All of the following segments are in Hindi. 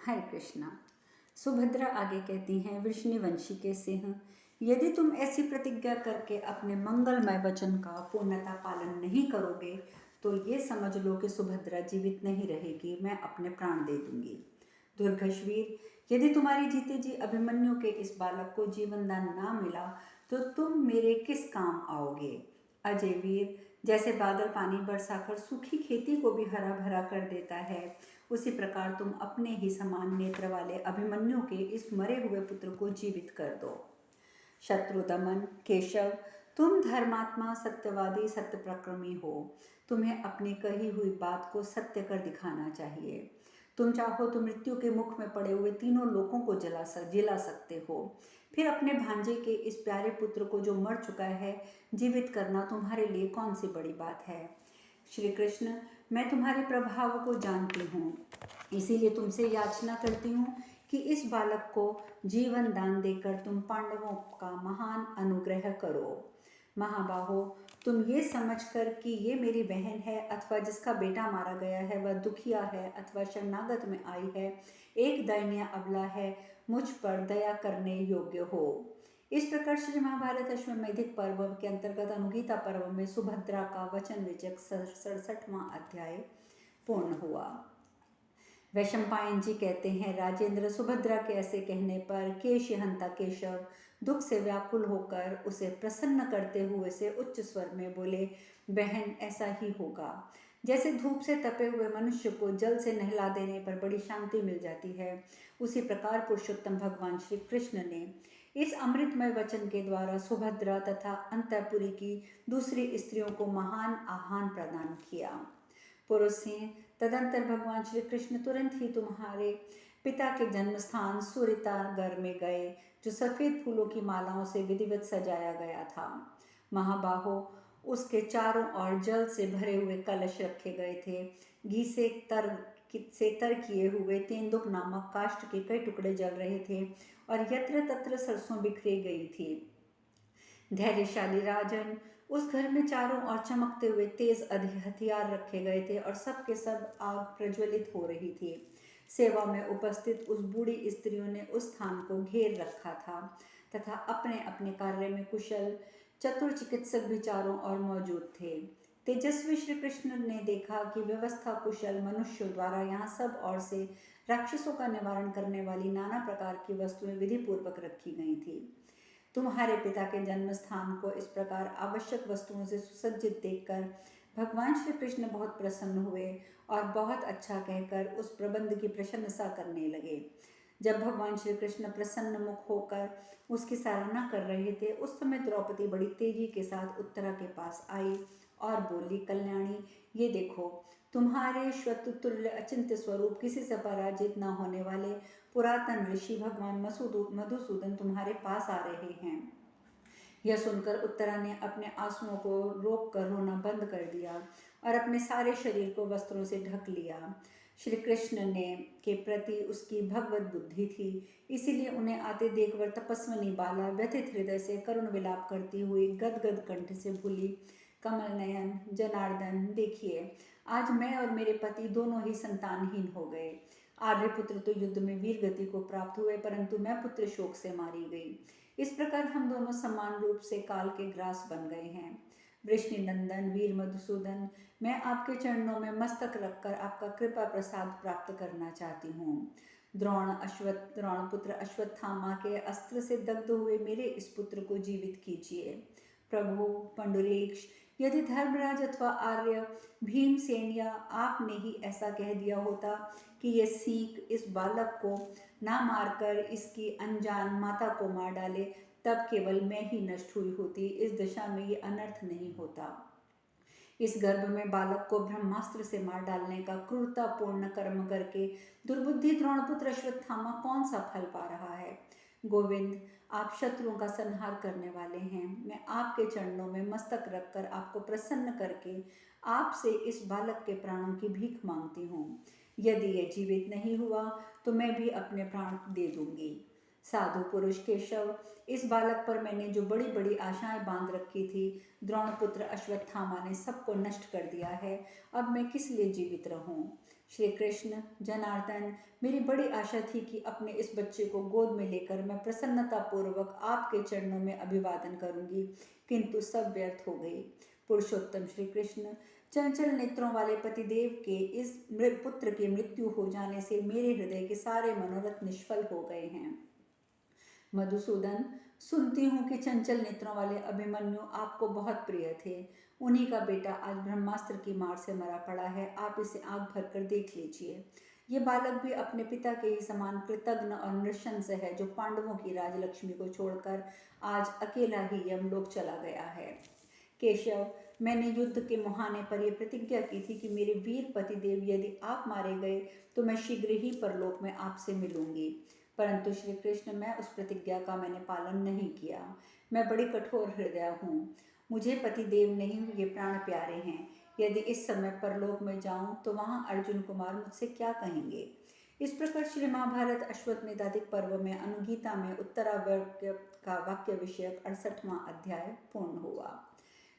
हरे कृष्णा। सुभद्रा आगे कहती हैं, वृषणिवंशी के सिंह, यदि तुम ऐसी प्रतिज्ञा करके अपने मंगलमय वचन का पूर्णतः पालन नहीं करोगे तो ये समझ लो कि सुभद्रा जीवित नहीं रहेगी, मैं अपने प्राण दे दूंगी। दुर्घर्षवीर, यदि तुम्हारी जीते जी अभिमन्यु के इस बालक को जीवन दान ना मिला तो तुम मेरे किस काम आओगे। अजय वीर, जैसे बादल पानी बरसाकर सूखी खेती को भी हरा भरा कर देता है, उसी प्रकार तुम अपने ही समान नेत्र वाले अभिमन्यु के इस मरे हुए पुत्र को जीवित कर दो। शत्रुदमन, केशव, तुम धर्मात्मा, सत्यवादी, सत्य प्रक्रमी हो। तुम्हें अपनी कही हुई बात को सत्य कर दिखाना चाहिए। तुम चाहो तो मृत्यु के मुख में पड़े हुए तीनों लोगों को जिला सकते हो, फिर अपने भांजे के इस प्यारे पुत्र को जो मर चुका है जीवित करना तुम्हारे लिए कौन सी बड़ी बात है। श्री कृष्ण, मैं तुम्हारे प्रभाव को जानती हूँ, इसीलिए तुमसे याचना करती हूँ कि इस बालक को जीवन दान देकर तुम पांडवों का महान अनुग्रह करो। महाबाहो, तुम ये समझकर कि ये मेरी बहन है अथवा जिसका बेटा मारा गया है वह दुखिया है अथवा शरणागत में आई है, एक दयनीय अबला है, मुझ पर दया करने योग्य हो। इस प्रकार श्री महाभारत अश्वमेधिक पर्व के अंतर्गत अनुगीता पर्व में सुभद्रा का वचन विजक 67वां अध्याय पूर्ण हुआ। वैशंपायन जी कहते हैं, राजेंद्र, सुभद्रा के ऐसे कहने पर केशहंता केशव दुख से व्याकुल होकर उसे प्रसन्न करते हुए से उच्च स्वर में बोले, बहन, ऐसा ही होगा। जैसे धूप से तपे हुए मनुष्य को जल से नहला देने पर बड़ी शांति मिल जाती है, उसी प्रकार पुरुषोत्तम भगवान श्री कृष्ण ने इस अमृतमय वचन के द्वारा सुभद्रा तथा अंतःपुरी की दूसरी स्त्रियों को महान आह्वान प्रदान किया। पुरुष सिंह, तदंतर भगवान श्री कृष्ण तुरंत ही तुम्हारे पिता के जन्म स्थान सूरितागर में गए, जो सफेद फूलों की मालाओं से विधिवत सजाया गया था। महाबाहो, उसके चारों ओर जल से भरे हुए कलश रखे गए थे। घी से तर किए हुए तेंदुक नामक काष्ठ के कई टुकड़े जल रहे थे और यत्र तत्र सरसों बिखरी गई थी। धैर्यशाली राजन, उस घर में चारों ओर चमकते हुए तेज हथियार रखे गए थे और सब के सब आग प्रज्वलित हो रही थी। सेवा में उपस्थित उस बूढ़ी स्त्रियों ने उस स्थान को घेर रखा था तथा अपने अपने कार्य में कुशल चतुर चिकित्सक भी चारों ओर मौजूद थे। तेजस्वी श्री कृष्ण ने देखा कि व्यवस्था कुशल मनुष्यों द्वारा यहाँ सब ओर से राक्षसों का निवारण करने वाली नाना प्रकार की वस्तुएं विधि पूर्वक रखी गई थी। तुम्हारे पिता के जन्म स्थान को इस प्रकार आवश्यक वस्तुओं से सुसज्जित देखकर भगवान श्री कृष्ण बहुत प्रसन्न हुए और बहुत अच्छा कहकर उस प्रबंध की प्रशंसा करने लगे। जब भगवान श्री कृष्ण प्रसन्न मुख होकर उसकी सराहना कर रहे थे, उस समय द्रौपदी बड़ी तेजी के साथ उत्तरा के पास आई और बोली, कल्याणी, ये देखो, तुम्हारे श्वतुल्य अचिंत्य स्वरूप, किसी से पराजित न होने वाले पुरातन ऋषि भगवान मधुसूदन तुम्हारे पास आ रहे हैं। यह सुनकर उत्तरा ने अपने आंसुओं को रोक कर रोना बंद कर दिया और अपने सारे शरीर को वस्त्रों से ढक लिया। श्री कृष्ण ने के प्रति उसकी भगवत बुद्धि थी, इसीलिए उन्हें आते देखकर तपस्विनी बाला व्यथित हृदय से करुण विलाप करती हुई गदगद कंठ से बोली, कमल नयन जनार्दन, देखिए, आज मैं और मेरे पति दोनों ही संतानहीन हो गए। आर्यपुत्र तो युद्ध में वीर गति को प्राप्त हुए, परंतु मैं पुत्र शोक से मारी गई। इस प्रकार हम दोनों समान रूप से काल के ग्रास बन गए हैं। वृष्णि नंदन वीर मधुसूदन, मैं आपके चरणों में मस्तक रखकर आपका कृपा प्रसाद प्राप्त करना चाहती हूँ। द्रोण पुत्र अश्वत्थामा के अस्त्र से दग्ध हुए मेरे इस पुत्र को जीवित कीजिए। प्रभु पंडुरीक्ष, यदि धर्मराज अथवा आर्य भीमसेन या आपने ही ऐसा कह दिया होता कि ये सीख इस बालक को ना मारकर इसकी अनजान माता को मार डाले, तब केवल मैं ही नष्ट हुई होती, इस दशा में ये अनर्थ नहीं होता। इस गर्भ में बालक को ब्रह्मास्त्र से मार डालने का क्रूरतापूर्ण कर्म करके दुर्बुद्धि द्रोणपुत्र अश्वत्थामा कौन सा फल पा रहा है। गोविंद, आप शत्रुओं का संहार करने वाले हैं। मैं आपके चरणों में मस्तक रखकर आपको प्रसन्न करके आपसे इस बालक के प्राणों की भीख मांगती हूँ। यदि यह जीवित नहीं हुआ तो मैं भी अपने प्राण दे दूंगी। साधु पुरुष केशव, इस बालक पर मैंने जो बड़ी बड़ी आशाएं बांध रखी थी, द्रोणपुत्र अश्वत्थामा ने सबको नष्ट कर दिया है। अब मैं किस लिए जीवित रहूं? श्री कृष्ण, जनार्दन, मेरी बड़ी आशा थी कि अपने इस बच्चे को गोद में लेकर मैं प्रसन्नता पूर्वक आपके चरणों में अभिवादन करूंगी, किंतु सब व्यर्थ हो गई। पुरुषोत्तम श्री कृष्ण, चंचल नेत्रों वाले पतिदेव के इस पुत्र की मृत्यु हो जाने से मेरे हृदय के सारे मनोरथ निष्फल हो गए हैं। मधुसूदन, सुनती हूँ कि चंचल नेत्रों वाले अभिमन्यु आपको बहुत प्रिय थे। उन्हीं का बेटा आज ब्रह्मास्त्र की मार से मरा पड़ा है। आप इसे आंख भर कर देख लीजिए। ये बालक भी अपने पिता के ही समान कृतघ्न और नृशंस है, जो पांडवों की राजलक्ष्मी को छोड़कर आज अकेला ही यमलोक चला गया है। केशव, मैंने युद्ध के मुहाने पर यह प्रतिज्ञा की थी कि मेरे वीर पतिदेव यदि आप मारे गए तो मैं शीघ्र ही परलोक में आपसे मिलूंगी, परंतु श्री कृष्ण, मैं उस प्रतिज्ञा का मैंने पालन नहीं किया। मैं बड़ी कठोर हृदय हूँ। मुझे पतिदेव नहीं, ये प्राण प्यारे हैं। यदि इस समय परलोक में जाऊं तो वहां अर्जुन कुमार मुझसे क्या कहेंगे? इस प्रकार श्री महाभारत अश्वत्थमेधाधिक पर्व में अनुगीता में उत्तरावर्ग का वाक्य विषयक 68वां अध्याय पूर्ण हुआ।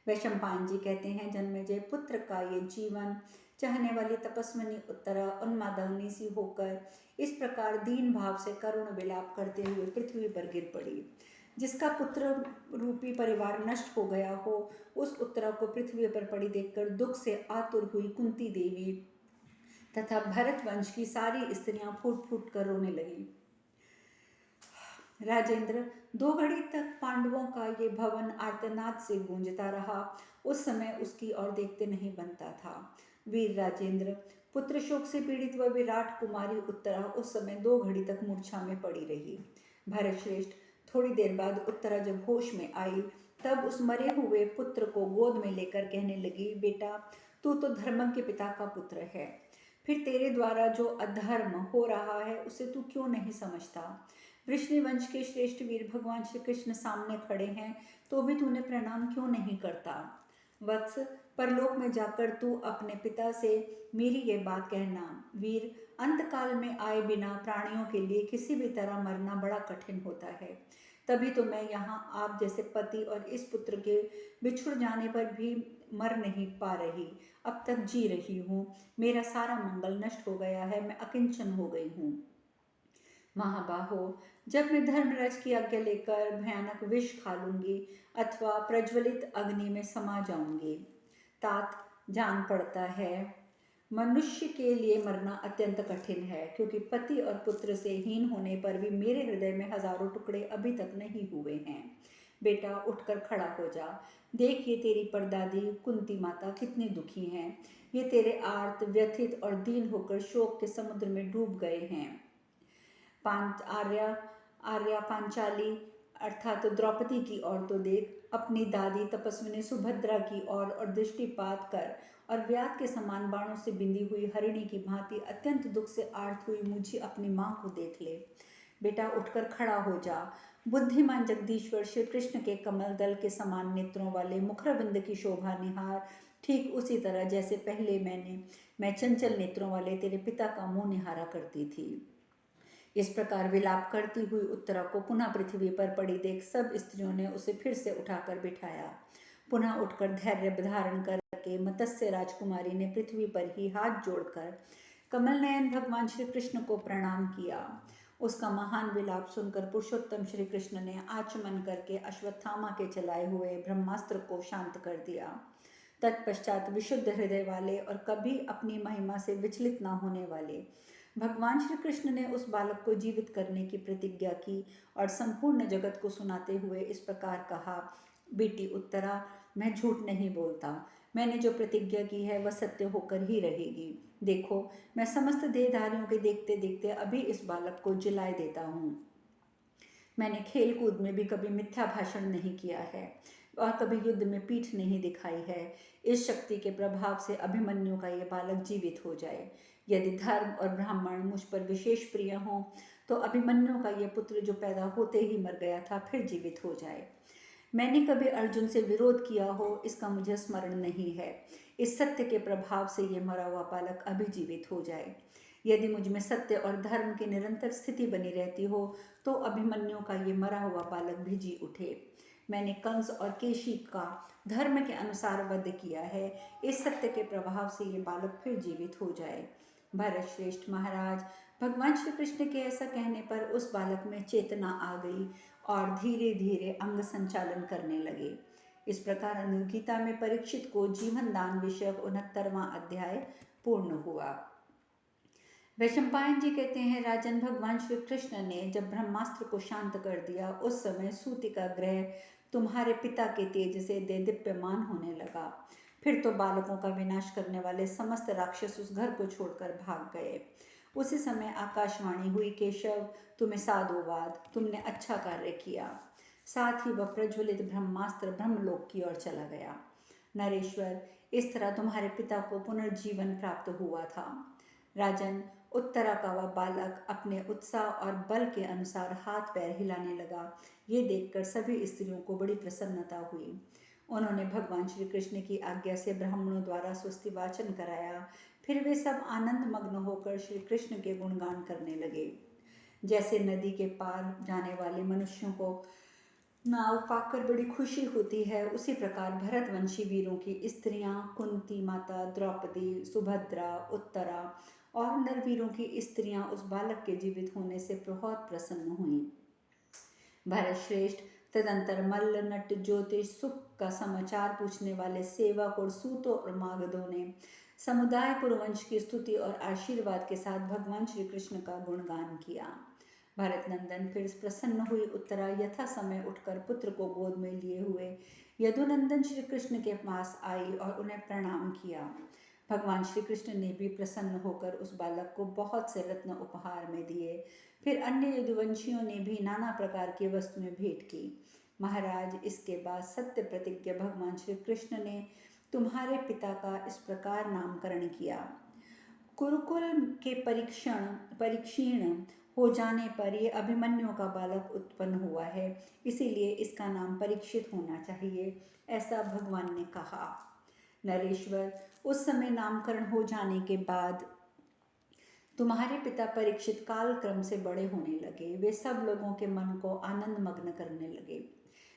वैशंपायन जी कहते हैं, जन्मेजय पुत्र का ये जीवन चाहने वाली तपस्विनी उत्तरा उन्मादनी सी होकर इस प्रकार दीन भाव से करुण विलाप करते हुए पृथ्वी पर गिर पड़ी। जिसका पुत्र रूपी परिवार नष्ट हो गया हो, उस उत्तरा को पृथ्वी पर पड़ी देखकर दुख से आतुर हुई कुंती देवी तथा भरत वंश की सारी स्त्रियां फूट फूट कर रोने लगी। राजेंद्र, 2 घड़ी तक पांडवों का ये भवन आर्तनाद से गूंजता रहा। उस समय उसकी ओर देखते नहीं बनता था। वीर राजेंद्र, पुत्र शोक से पीड़ित वह विराट कुमारी उत्तरा उस समय 2 घड़ी तक मूर्छा में पड़ी रही। भरत श्रेष्ठ, थोड़ी देर बाद उत्तरा जब होश में आई, तब उस मरे हुए पुत्र को गोद में लेकर कहने लगी, बेटा, तू तो धर्म के पिता का पुत्र है, फिर तेरे द्वारा जो अधर्म हो रहा है उसे तू क्यों नहीं समझता? वृष्णिवंश के श्रेष्ठ वीर भगवान श्री कृष्ण सामने खड़े हैं, तो भी तूने प्रणाम क्यों नहीं करता? वत्स, परलोक में जाकर तू अपने पिता से मेरी ये बात कहना। वीर, अंतकाल में आए बिना प्राणियों के लिए किसी भी तरह मरना बड़ा कठिन होता है। तभी तो मैं यहाँ आप जैसे पति और इस पुत्र के बिछुड़ जाने पर भी मर नहीं पा रही, अब तक जी रही हूँ। मेरा सारा मंगल नष्ट हो गया है, मैं अकिंचन हो गई हूँ। महाबाहो, जब मैं धर्मराज की आज्ञा लेकर भयानक विष खा लूंगी अथवा प्रज्वलित अग्नि में समा जाऊंगी। तात, जान पड़ता है मनुष्य के लिए मरना अत्यंत कठिन है, क्योंकि पति और पुत्र से हीन होने पर भी मेरे हृदय में हजारों टुकड़े अभी तक नहीं हुए हैं। बेटा, उठकर खड़ा हो जा। देख, ये तेरी परदादी कुंती माता कितनी दुखी हैं। ये तेरे आर्त, व्यथित और दीन होकर शोक के समुद्र में डूब गए हैं। आर्या पांचाली अर्थात द्रौपदी की ओर तो देख, अपनी दादी तपस्विनी सुभद्रा की ओर और दृष्टिपात कर, और व्याध के समान बाणों से बिंदी हुई हरिणी की भांति अत्यंत दुख से आर्त हुई मुझे अपनी माँ को देख ले। बेटा, उठकर खड़ा हो जा। बुद्धिमान जगदीश्वर श्री कृष्ण के कमल दल के समान नेत्रों वाले मुखरबिंद की शोभा निहार, ठीक उसी तरह जैसे पहले मैं चंचल नेत्रों वाले तेरे पिता का मुंह निहारा करती थी। इस प्रकार विलाप करती हुई उत्तरा को पुनः पृथ्वी पर पड़ी देख सब स्त्रियों ने उसे फिर से उठाकर बिठाया। पुनः उठकर धैर्य धारण करके मत्स्य राजकुमारी ने पृथ्वी पर ही हाथ जोड़कर कमल नयन भगवान श्री कृष्ण को प्रणाम किया। उसका महान विलाप सुनकर पुरुषोत्तम श्री कृष्ण ने आचमन करके अश्वत्थामा के चलाए हुए ब्रह्मास्त्र को शांत कर दिया। तत्पश्चात विशुद्ध हृदय वाले और कभी अपनी महिमा से विचलित न होने वाले भगवान श्री कृष्ण ने उस बालक को जीवित करने की प्रतिज्ञा की और संपूर्ण जगत को सुनाते हुए इस प्रकार कहा, बेटी उत्तरा, मैं झूठ नहीं बोलता। मैंने जो प्रतिज्ञा की है वह सत्य होकर ही रहेगी। देखो, मैं समस्त देहधारियों के देखते देखते अभी इस बालक को जिलाए देता हूँ। मैंने खेल कूद में भी कभी मिथ्या भाषण नहीं किया है और कभी युद्ध में पीठ नहीं दिखाई है। इस शक्ति के प्रभाव से अभिमन्यु का ये बालक जीवित हो जाए। यदि धर्म और ब्राह्मण मुझ पर विशेष प्रिय हों तो अभिमन्यु का यह पुत्र जो पैदा होते ही मर गया था फिर जीवित हो जाए। मैंने कभी अर्जुन से विरोध किया हो इसका मुझे स्मरण नहीं है। इस सत्य के प्रभाव से ये मरा हुआ बालक अभी जीवित हो जाए। यदि मुझ में सत्य और धर्म की निरंतर स्थिति बनी रहती हो तो अभिमन्यु का ये मरा हुआ बालक भी जी उठे। मैंने कंस और केशी का धर्म के अनुसार वध किया है, इस सत्य के प्रभाव से ये बालक फिर जीवित हो जाए। भरत श्रेष्ठ महाराज, भगवान श्री कृष्ण के ऐसा कहने पर उस बालक में चेतना आ गई और धीरे धीरे अंग संचालन करने लगे। इस प्रकार अनुगीता में परीक्षित को जीवन दान विषयक 69वां अध्याय पूर्ण हुआ। वैशंपायन जी कहते हैं, राजन, भगवान श्री कृष्ण ने जब ब्रह्मास्त्र को शांत कर दिया उस समय सूतिका ग्रह तुम्हारे पिता के तेज से देदीप्यमान होने लगा। फिर तो बालकों का विनाश करने वाले समस्त राक्षस उस घर को छोड़कर भाग गए। उसी समय आकाशवाणी हुई, केशव, तुम्हें साधुवाद, तुमने अच्छा कार्य किया। साथ ही वह प्रज्वलित ब्रह्मास्त्र ब्रह्मलोक की ओर चला गया। नरेश्वर, इस तरह तुम्हारे पिता को पुनर्जीवन प्राप्त हुआ था। राजन, उत्तरा का वह बालक अपने उत्साह और बल के अनुसार हाथ पैर हिलाने लगा। ये देखकर सभी स्त्रियों को बड़ी प्रसन्नता हुई। उन्होंने भगवान श्री कृष्ण की आज्ञा से ब्राह्मणों द्वारा स्वस्ति वाचन कराया। फिर वे सब आनंद मग्न होकर श्री कृष्ण के गुणगान करने लगे। जैसे नदी के पार जाने वाले मनुष्यों को नाव पाकर बड़ी खुशी होती है, उसी प्रकार भरतवंशी वीरों की स्त्रियां कुंती माता, द्रौपदी, सुभद्रा, उत्तरा और नरवीरों की स्त्रियां उस बालक के जीवित होने से बहुत प्रसन्न हुईं। भरत श्रेष्ठ, तदंतर मल्ल, नट, ज्योतिष, सुख का समाचार पूछने वाले सेवक और सूतों और मागधों ने समुदाय कुरुवंश की स्तुति और आशीर्वाद के साथ भगवान श्री कृष्ण का गुणगान किया। भरत नंदन फिर प्रसन्न हुई उत्तरा यथा समय उठकर पुत्र को गोद में लिए हुए यदुनंदन श्री कृष्ण के पास आई और उन्हें प्रणाम किया। भगवान श्री कृष्ण ने भी प्रसन्न होकर उस बालक को बहुत से रत्न उपहार में दिए। फिर अन्य यदुवंशियों ने भी नाना प्रकार की वस्तुएं भेंट की। महाराज, इसके बाद सत्य प्रतिज्ञ भगवान श्री कृष्ण ने तुम्हारे पिता का इस प्रकार नामकरण किया। कुरुकुल के परीक्षीण हो जाने पर ये अभिमन्यु का बालक उत्पन्न हुआ है, इसीलिए इसका नाम परीक्षित होना चाहिए, ऐसा भगवान ने कहा। नरेश्वर, उस समय नामकरण हो जाने के बाद तुम्हारे पिता परीक्षित काल क्रम से बड़े होने लगे। वे सब लोगों के मन को आनंद मग्न करने लगे।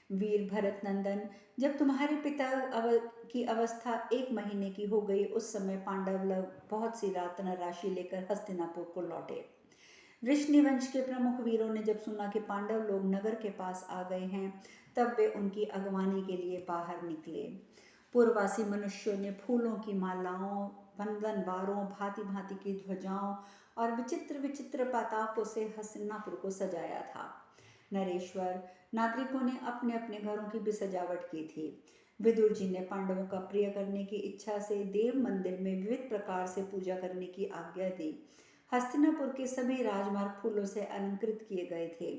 वीर भरत नंदन, जब तुम्हारे पिता की अवस्था 1 महीने की हो गई, उस समय पांडव लोग बहुत सी रत्न राशि लेकर हस्तिनापुर को लौटे। वृष्णिवंश के प्रमुख वीरों ने जब सुना कि पांडव लोग नगर के पास आ गए हैं, तब वे उनकी अगवानी के लिए बाहर निकले। पूर्ववासी मनुष्यों ने फूलों की मालाओं, बंधनवारों, भांति भांति की ध्वजाओं और विचित्र विचित्र पताकों से हस्तिनापुर को सजाया था। नरेश्वर, नागरिकों ने अपने अपने घरों की भी सजावट की थी। विदुर जी ने पांडवों का प्रिय करने की इच्छा से देव मंदिर में विविध प्रकार से पूजा करने की आज्ञा दी। हस्तिनापुर के सभी राजमार्ग फूलों से अलंकृत किए गए थे।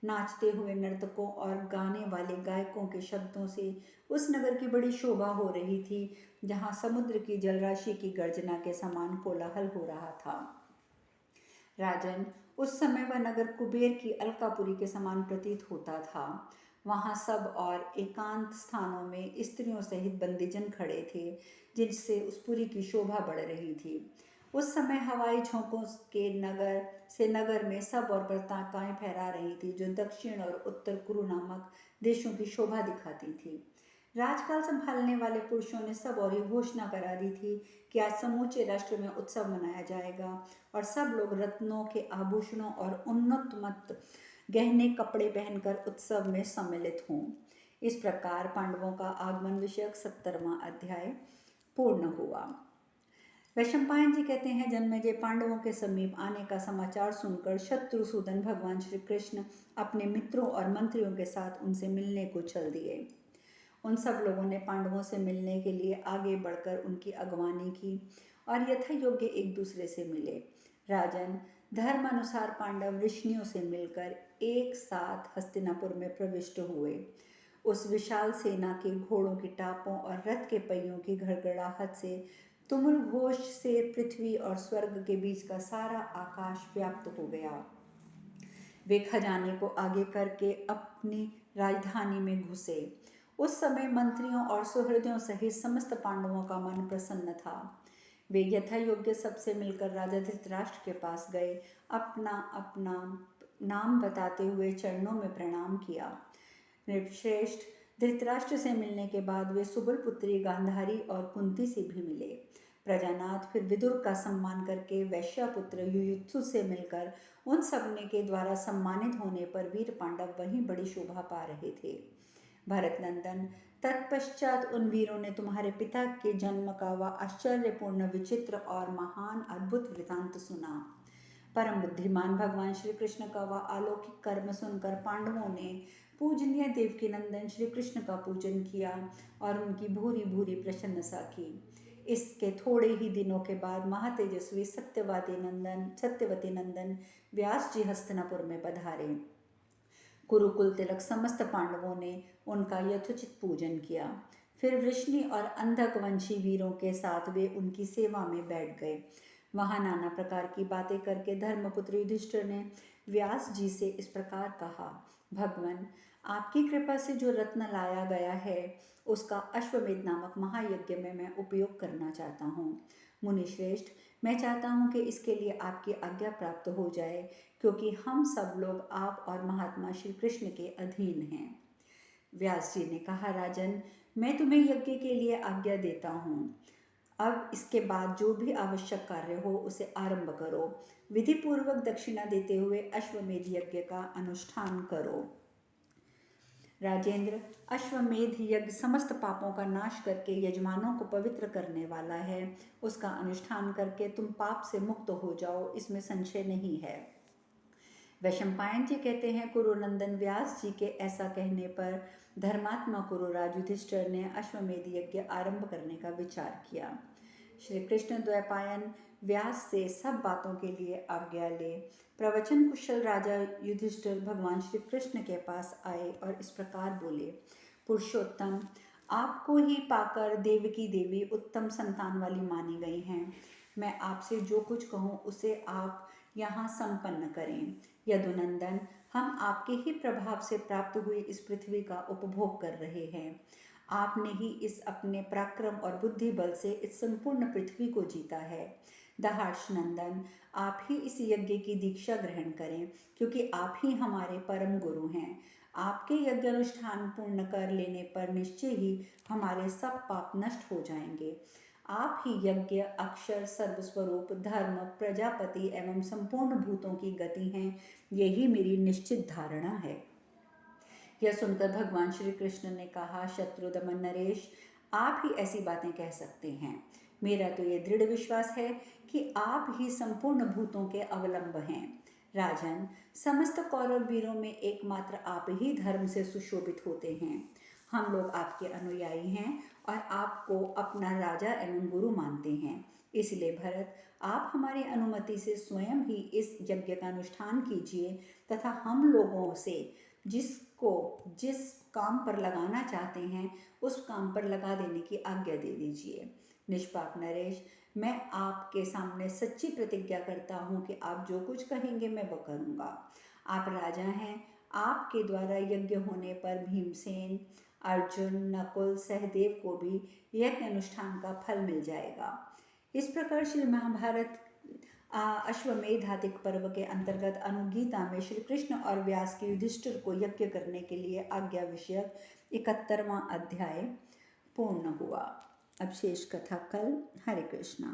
नाचते हुए नर्तकों और गाने वाले गायकों के शब्दों से उस नगर की बड़ी शोभा हो रही थी, जहाँ समुद्र की जलराशि की गर्जना के समान कोलाहल हो रहा था। राजन, उस समय वह नगर कुबेर की अलकापुरी के समान प्रतीत होता था। वहाँ सब और एकांत स्थानों में स्त्रियों सहित बंदीजन खड़े थे, जिनसे उस पुरी की शोभा बढ़ रही थी। उस समय हवाई झोंकों के नगर में सब और पताकाएं फहरा रही थी, जो दक्षिण और उत्तर कुरु नामक देशों की शोभा दिखाती थी। राजकाल संभालने वाले पुरुषों ने सब और ये घोषणा करा दी थी कि आज समूचे राष्ट्र में उत्सव मनाया जाएगा और सब लोग रत्नों के आभूषणों और उन्नत गहने कपड़े पहनकर उत्सव में सम्मिलित हों। इस प्रकार पांडवों का आगमन विषयक 70वां अध्याय पूर्ण हुआ। वैशंपायन जी कहते हैं, जन्मेजय, पांडवों के समीप आने का समाचार सुनकर शत्रुसूदन भगवान श्री कृष्ण अपने मित्रों और मंत्रियों के साथ उनसे मिलने को चल दिए। उन सब लोगों ने पांडवों से मिलने के लिए आगे बढ़कर उनकी अगवानी की और यथा योग्य एक दूसरे से मिले। राजन, धर्मानुसार पांडव ऋषियों से मिलकर एक साथ हस्तिनापुर में प्रविष्ट हुए। उस विशाल सेना के घोड़ों की टापों और रथ के पहियों की घड़घड़ाहट से, तुमुल घोष से पृथ्वी और स्वर्ग के बीच का सारा आकाश व्याप्त हो गया। वे खजाने को आगे करके अपनी राजधानी में घुसे। उस समय मंत्रियों और सुहृदों सहित समस्त पांडवों का मन प्रसन्न था। वे यथा योग्य सबसे मिलकर राजा धृतराष्ट्र के पास गए, अपना अपना नाम बताते हुए चरणों में प्रणाम किया। नृपश्रेष्ठ, धृतराष्ट्र से मिलने के बाद वे सुबल पुत्री गांधारी और कुंती से भी मिले। प्रजानाथ फिर विदुर का सम्मान करके वैश्यापुत्र युयुत्सु से मिलकर उन सबने के द्वारा सम्मानित होने पर वीर पांडव वहीं बड़ी शोभा पा रहे थे। भरत नंदन, तत्पश्चात उन वीरों ने तुम्हारे पिता के जन्म का वह आश्चर्यपूर्ण, विचित्र और महान अद्भुत वृतांत सुना। परम बुद्धिमान भगवान श्री कृष्ण का वह अलौकिक कर्म सुनकर पांडवों ने पूजनीय देवकी नंदन श्री कृष्ण का पूजन किया और उनकी भूरी भूरी प्रशंसा की। इसके थोड़े ही दिनों के बाद महातेजस्वी सत्यवती नंदन व्यास जी हस्तिनापुर में पधारे। कुरुकुल तिलक समस्त पांडवों ने उनका यथोचित पूजन किया। फिर वृष्णि और अंधक वंशी वीरों के साथ वे उनकी सेवा में बैठ गए। वहां नाना प्रकार की बातें करके धर्मपुत्र युधिष्ठिर ने व्यास जी से इस प्रकार कहा, भगवान, आपकी कृपा से जो रत्न लाया गया है उसका अश्वमेध नामक महायज्ञ में मैं उपयोग करना चाहता हूँ। मुनिश्रेष्ठ, मैं चाहता हूँ कि इसके लिए आपकी आज्ञा प्राप्त हो जाए, क्योंकि हम सब लोग आप और महात्मा श्री कृष्ण के अधीन हैं। व्यास जी ने कहा, राजन, मैं तुम्हें यज्ञ के लिए आज्ञा देता हूँ। अब इसके बाद जो भी आवश्यक कार्य हो उसे आरंभ करो। विधि पूर्वक दक्षिणा देते हुए अश्वमेध यज्ञ का अनुष्ठान करो। राजेंद्र, अश्वमेध यज्ञ समस्त पापों का नाश करके यजमानों को पवित्र करने वाला है। उसका अनुष्ठान करके तुम पाप से मुक्त हो जाओ, इसमें संशय नहीं है। वैशंपायन जी कहते हैं, कुरुनंदन व्यास जी के ऐसा कहने पर धर्मात्मा कुरुराज युधिष्ठिर ने अश्वमेध यज्ञ आरंभ करने का विचार किया। श्री कृष्ण द्वैपायन व्यास से सब बातों के लिए आज्ञा ले प्रवचन कुशल राजा युधिष्ठिर भगवान श्री कृष्ण के पास आए और इस प्रकार बोले, पुरुषोत्तम, आपको ही पाकर देवकी देवी उत्तम संतान वाली मानी गई हैं। मैं आपसे जो कुछ कहूँ उसे आप यहाँ संपन्न करें। यदुनंदन, हम आपके ही प्रभाव से प्राप्त हुई इस पृथ्वी का उपभोग कर रहे हैं। आपने ही इस अपने पराक्रम और बुद्धि बल से इस संपूर्ण पृथ्वी को जीता है। दहार्ष नंदन, आप ही इस यज्ञ की दीक्षा ग्रहण करें, क्योंकि आप ही हमारे परम गुरु हैं। आपके यज्ञ अनुष्ठान पूर्ण कर लेने पर निश्चय ही हमारे सब पाप नष्ट हो जाएंगे। आप ही यज्ञ, अक्षर, सर्वस्वरूप, धर्म, प्रजापति एवं संपूर्ण भूतों की गति हैं, यही मेरी निश्चित धारणा है। यह सुनकर भगवान श्री कृष्ण ने कहा, शत्रुदमन नरेश, आप ही ऐसी बातें कह सकते हैं। मेरा तो ये दृढ़ विश्वास है कि आप ही संपूर्ण भूतों के अवलंब हैं। राजन, समस्त कौरव वीरों में एकमात्र आप ही धर्म से सुशोभित होते हैं। हम लोग आपके अनुयायी हैं और आपको अपना राजा एवं गुरु मानते हैं। इसलिए भरत, आप हमारी अनुमति से स्वयं ही इस यज्ञ का अनुष्ठान कीजिए तथा हम लोगों से जिसको जिस काम पर लगाना चाहते हैं उस काम पर लगा देने की आज्ञा दे दीजिए। निष्पाप नरेश, मैं आपके सामने सच्ची प्रतिज्ञा करता हूँ कि आप जो कुछ कहेंगे मैं वो करूँगा। आप राजा हैं, आपके द्वारा यज्ञ होने पर भीमसेन, अर्जुन, नकुल, सहदेव को भी यज्ञ अनुष्ठान का फल मिल जाएगा। इस प्रकार श्री महाभारत अश्वमेधादिक पर्व के अंतर्गत अनुगीता में श्री कृष्ण और व्यास के युधिष्ठिर को यज्ञ करने के लिए आज्ञा विषयक 71वां अध्याय पूर्ण हुआ। अब शेष कथा कल। हरे कृष्णा।